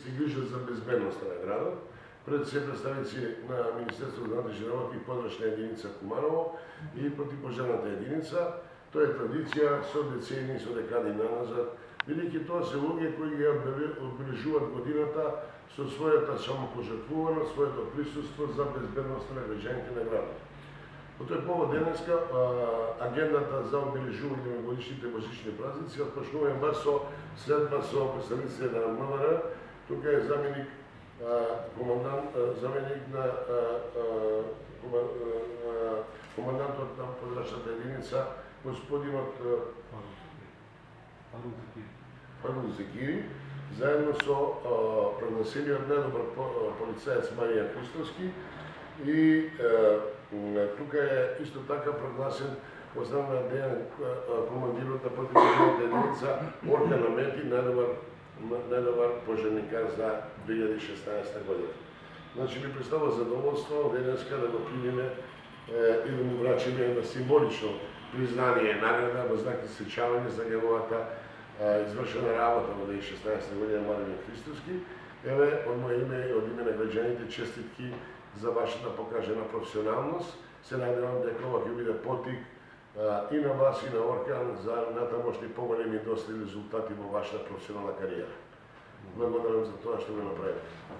се грижат за безбедноста на градот. Пред се представници на Министерството за надвршни работи и подрачна единица Куманово и противпожарната единица. Тоа е традиција со децени, со декади наназад, бидејќи тоа се луѓе кои ги одбележуваат годината со својата самопожртвуваност, своето присуство за безбедноста на граѓаните на градот. По тој повод денеска агендата за одбележување на годишните божични празници отпочнуваме баш со следба со представниците на МВР. Тука е заменик на командантот на подрачната единица, господинот Фарун Зекири, заедно со прогласениот најдобар полицаец Марија Христовски и тука е исто така прогласен основна Дејан, командирот на противпожарната единица Орка Намети, најдобар пожарникар за 2016 година. Значи ми представува задоволство денеска да го примиме и да му врачиме една символично признание и награда во знак на сечавање за неговата извршена работа во 2016 година Марија Христовски. Еве, од моје име и од име на граѓаните честитки за вашата покажена професионалност. Се надевам дека ова ќе биде потик и на вас и на Оркан за натамошни поголеми достигни резултати во вашата професионална кариера. Благодарам за тоа што го направите.